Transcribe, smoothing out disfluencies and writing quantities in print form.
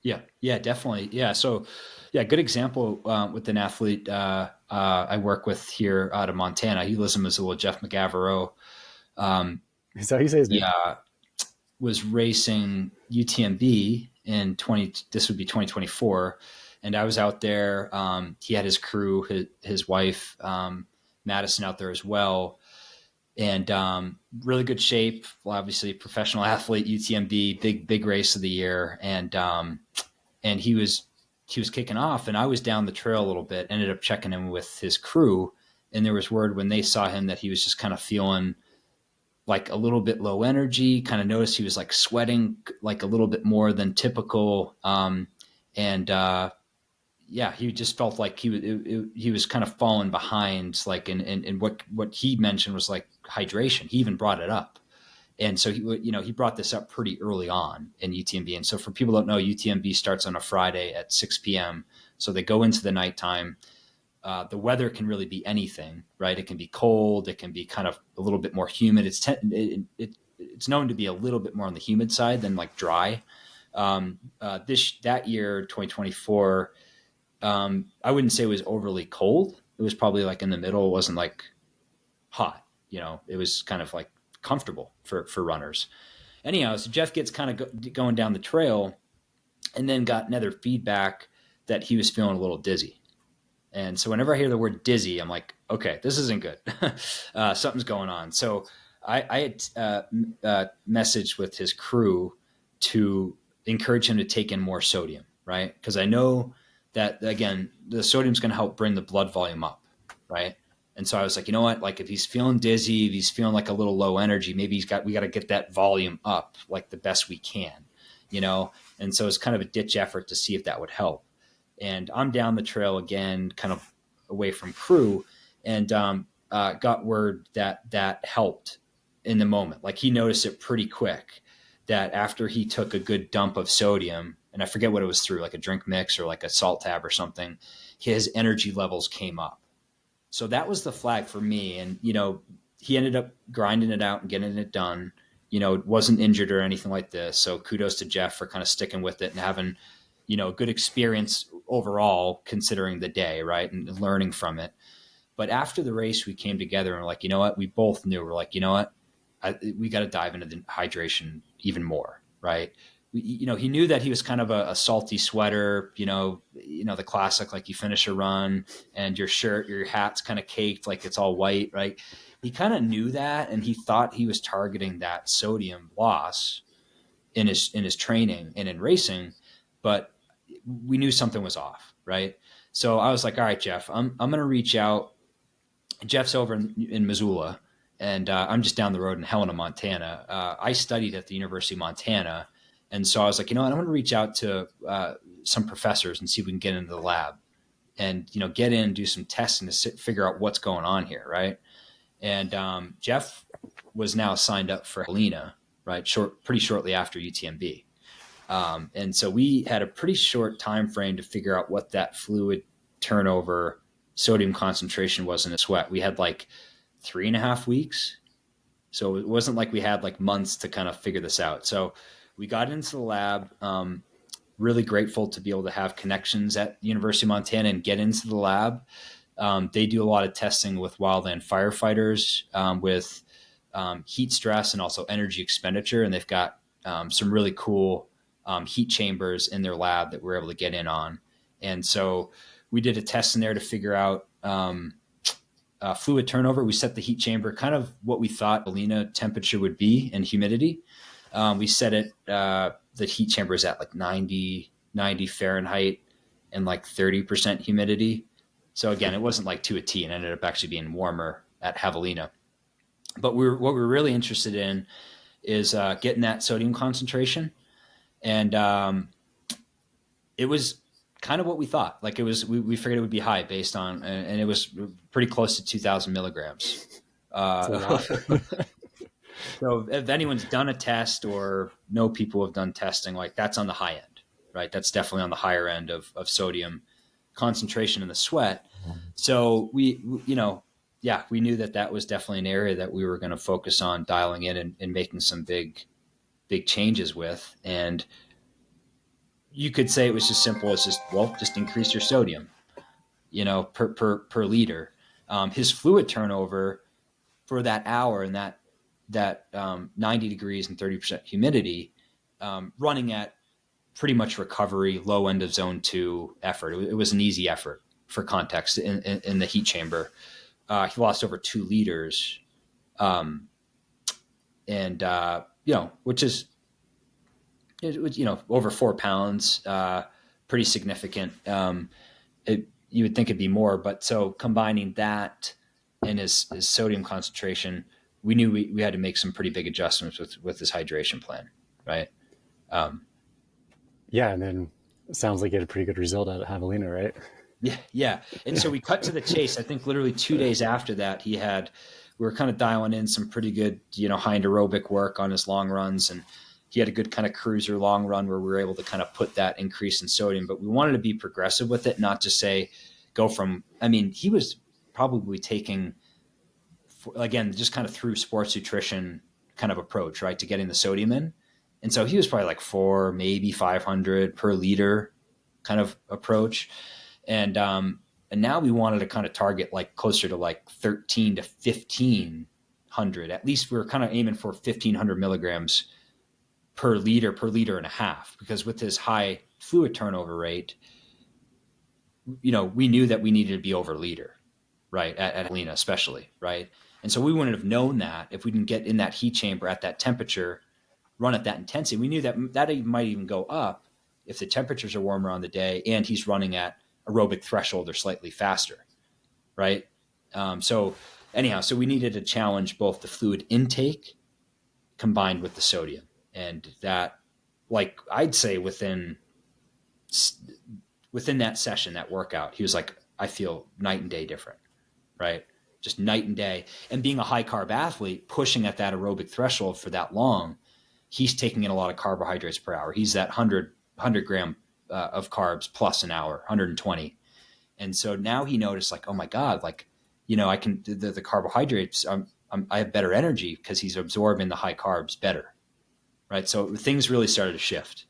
Yeah, yeah, definitely. Yeah. So, yeah, good example with an athlete I work with here out of Montana. He lives in Missoula, Jeff McGavero. Um, Is that how you say his he name? was racing UTMB in 20, this would be 2024. And I was out there. He had his crew, his wife, Madison, out there as well. And really good shape. Well, obviously, professional athlete, UTMB, big race of the year. And he was kicking off, and I was down the trail a little bit. Ended up checking in with his crew, and there was word when they saw him that he was just kind of feeling like a little bit low energy. Kind of noticed he was like sweating like a little bit more than typical, and yeah, he just felt like he was kind of falling behind. Like, and what he mentioned was like hydration. He even brought it up. And so he brought this up pretty early on in UTMB. And so for people who don't know, UTMB starts on a Friday at 6 p.m. So they go into the nighttime. The weather can really be anything, right? It can be cold. It can be kind of a little bit more humid. It's known to be a little bit more on the humid side than like dry. That year, 2024, I wouldn't say it was overly cold. It was probably like in the middle. It wasn't like hot. It was kind of like comfortable for runners. Anyhow, so Jeff gets kind of going down the trail, and then got another feedback that he was feeling a little dizzy. And so whenever I hear the word dizzy, I'm like, okay, this isn't good. Something's going on. So I had messaged with his crew to encourage him to take in more sodium, right? Because I know that, again, the sodium's going to help bring the blood volume up, right? And so I was like, you know what? Like, if he's feeling dizzy, if he's feeling like a little low energy, maybe we got to get that volume up like the best we can, you know? And so it's kind of a ditch effort to see if that would help. And I'm down the trail again, kind of away from crew, and got word that that helped in the moment. Like, he noticed it pretty quick that after he took a good dump of sodium, and I forget what it was through, like a drink mix or like a salt tab or something, his energy levels came up. So that was the flag for me. And, he ended up grinding it out and getting it done. Wasn't injured or anything like this. So kudos to Jeff for kind of sticking with it and having, good experience overall, considering the day, right? And learning from it. But after the race, we came together and we're like, you know what? We both knew. We're like, you know what? We got to dive into the hydration even more, right? He knew that he was kind of a salty sweater, the classic, like you finish a run and your hat's kind of caked, like it's all white, right? He kind of knew that, and he thought he was targeting that sodium loss in his training and in racing, but we knew something was off, right? So I was like, all right, Jeff, I'm going to reach out. Jeff's over in Missoula, and I'm just down the road in Helena, Montana. I studied at the University of Montana, and so I was like, you know what, I'm going to reach out to some professors and see if we can get into the lab and get in, do some testing to figure out what's going on here, right? And Jeff was now signed up for Helena, right? Pretty shortly after UTMB. And so we had a pretty short time frame to figure out what that fluid turnover sodium concentration was in a sweat. We had like 3.5 weeks. So it wasn't like we had like months to kind of figure this out. So we got into the lab. Really grateful to be able to have connections at University of Montana and get into the lab. They do a lot of testing with wildland firefighters, with heat stress and also energy expenditure. And they've got some really cool heat chambers in their lab that we're able to get in on. And so we did a test in there to figure out fluid turnover. We set the heat chamber kind of what we thought Helena temperature would be and humidity. We set it, the heat chamber is at like 90 Fahrenheit and like 30% humidity. So again, it wasn't like to a T, and ended up actually being warmer at Javelina. But what we're really interested in is getting that sodium concentration. And it was kind of what we thought. Like, we figured it would be high based on, and it was pretty close to 2,000 milligrams. It's a lot. So if anyone's done a test or know people who have done testing, like, that's on the high end, right? That's definitely on the higher end of sodium concentration in the sweat. So yeah, we knew that was definitely an area that we were going to focus on dialing in and making some big changes with. And you could say it was just simple as just increase your sodium, per liter. His fluid turnover for that hour and that 90 degrees and 30% humidity, running at pretty much recovery, low end of zone 2 effort. It was an easy effort for context in the heat chamber. He lost over 2 liters, and which is over 4 pounds, pretty significant. You would think it'd be more, but so combining that and his sodium concentration, we knew we had to make some pretty big adjustments with his hydration plan, right? Yeah, and then it sounds like you had a pretty good result at Javelina, right? Yeah. And so we cut to the chase. I think literally 2 days after that, we were kind of dialing in some pretty good, high aerobic work on his long runs. And he had a good kind of cruiser long run where we were able to kind of put that increase in sodium, but we wanted to be progressive with it, not just say, he was probably taking, again, just kind of through sports nutrition kind of approach, right, to getting the sodium in. And so he was probably like 4, maybe 500 per liter kind of approach. And now we wanted to kind of target like closer to like 13 to 1500. At least we were kind of aiming for 1500 milligrams per liter and a half, because with his high fluid turnover rate, we knew that we needed to be over liter, right, at Lena especially, right? And so we wouldn't have known that if we didn't get in that heat chamber at that temperature, run at that intensity. We knew that might even go up if the temperatures are warmer on the day and he's running at aerobic threshold or slightly faster, right? So we needed to challenge both the fluid intake combined with the sodium. And that, like, I'd say within that session, that workout, he was like, I feel night and day different, right? Just night and day. And being a high carb athlete, pushing at that aerobic threshold for that long, he's taking in a lot of carbohydrates per hour. He's that 100 gram of carbs plus an hour, 120. And so now he noticed, like, oh my God, like, I can, the carbohydrates, I have better energy because he's absorbing the high carbs better. Right. So things really started to shift.